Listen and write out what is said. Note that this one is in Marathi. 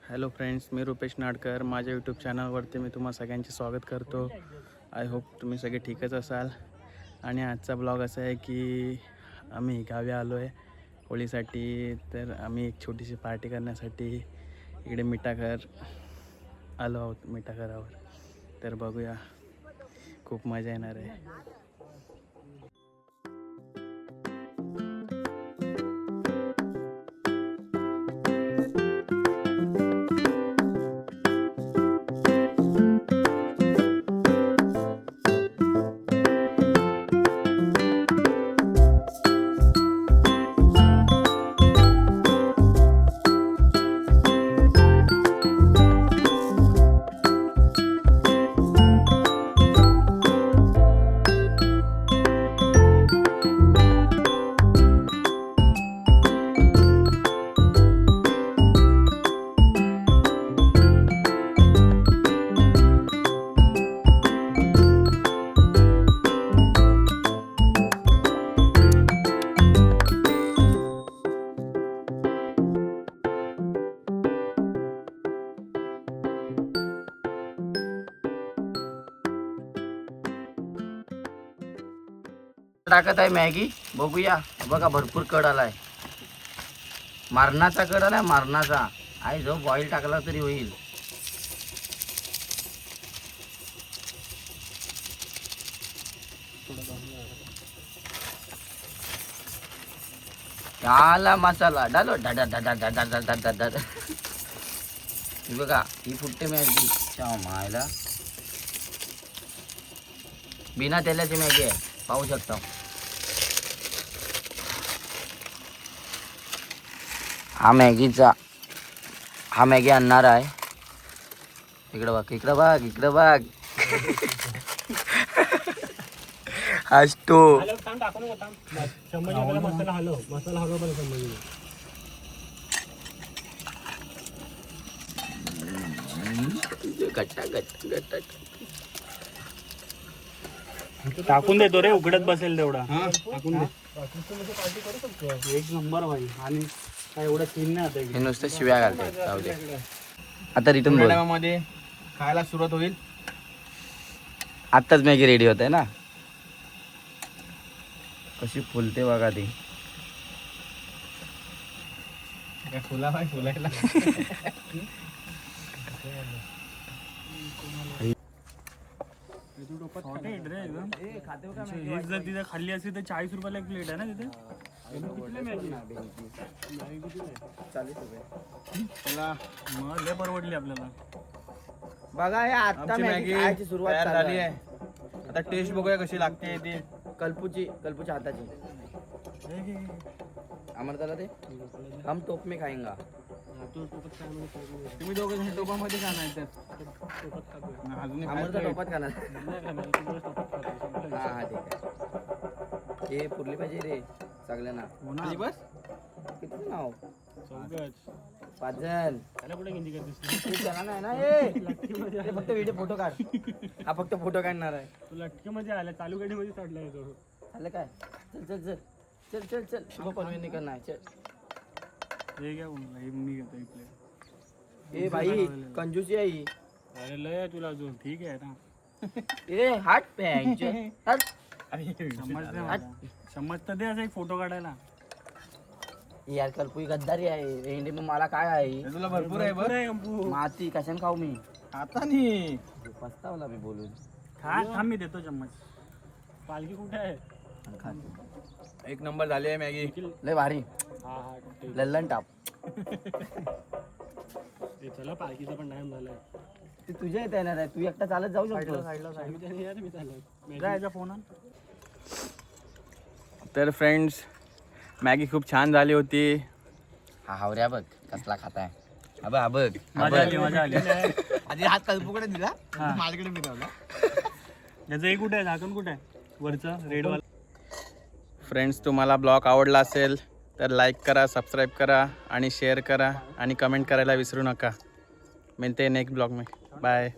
हॅलो फ्रेंड्स, मी रुपेश नाडकर. माझ्या यूट्यूब चॅनलवरती मी तुम्हा सगळ्यांचे स्वागत करतो. आय होप तुम्ही सगळे ठीकच असाल. आणि आजचा ब्लॉग असा आहे की आम्ही गावी आलो आहे होळीसाठी. तर आम्ही एक छोटीशी पार्टी करण्यासाठी इकडे मिठागर आलो आहोत मिठागरावर. तर बघूया, खूप मजा येणार आहे. टाकत आहे मॅगी. बघूया. बघा भरपूर कड आलाय. मारणाचा कड आलाय, मारणाचा. आई जो बॉईल टाकला तरी होईल. आला मसाला डालो डाडा डाडा डाडा डाडा डाडा. ही बघा, ही फुटते मॅगी. मायला बिना तेलाची मॅगी आहे, पाहू शकता. हा मॅगी आणणार आहे. इकडं बघ, इकडं बघ, इकडं बघ. असतो टाकून देतो रे, उघडत बसेल तेवढा. टाकून दे. एक नंबर भाई. आणि काय एवढं सीन नाही आता. हे नुसतं शिव्या घालते. जाऊ दे. आता रिटर्न मध्ये खायला सुरुवात होईल. आत्ताच मॅगी रेडी होत आहे ना. कशी फुलते बघा ती. फुला भाई, फुलायला. जर तिथे खाल्ली असती तर 40 रुपयाला एक प्लेट आहे ना तिथे. मग लय परवडली आपल्याला. बघा हे आता मॅगी खायची सुरुवात झाली आहे. आता टेस्ट बघूया कशी लागते ती. कल्पूच्या हाताची. आम्हाला त्याला ते हम टोप में खाएंगा. तुम्ही दोघं टोपामध्ये का नाही तर आम्हाला टोपात खाणार. हा ठीक आहे. हे पुरली पाहिजे रे सगळ्यांना. बस किती नाव? 5 जण. नाही ना. हे फक्त व्हिडिओ फोटो काढ. हा फक्त फोटो काढणार आहे. तू लटके मध्ये आला, चालू गाडी मध्ये चढलाय तो. आलं काय? चल चल चल चल चल चल. शुभ परवेनी करणार. चल. हे घ्या मी घेतो प्लेट. ए भाई कंजूसी आहे. अरे लय आहे तुला अजून. ठीक आहे ना. ए हाट पॅन्ट हट. समजतं दे असं एक फोटो काढायला. यार कल्पू गद्दारी आहे. इंडी मग मला काय आहे. तुला भरपूर आहे बरं. माती कशाने खाऊ मी. आता नाही पस्तावला मी बोलून. थांब मी देतो चम्मच. पालखी कुठे आहे. एक नंबर झाली आहे मॅगी. लय भारी. लल्लन टाप. चला पालखीचा पण टाइम झालाय. ते तुझ्या इथे येणार आहे. तू एकटा चालत जाऊ शकतो. फोन. तर फ्रेंड्स, मॅगी खूप छान झाली होती. हा हावऱ्या बघ कसला खाताय. हा बघ मजा आली. आधी हात कल्पूकडे दिला, माझ्याकडे फिरवला. याचं हे कुठे आहे, झाकण कुठे आहे वरचं रेडवाला. फ्रेंड्स, तुम्हाला ब्लॉग आवडला असेल तर लाईक करा, सबस्क्राईब करा आणि शेअर करा आणि कमेंट करायला विसरू नका. मिळते नेक्स्ट ब्लॉग में. बाय.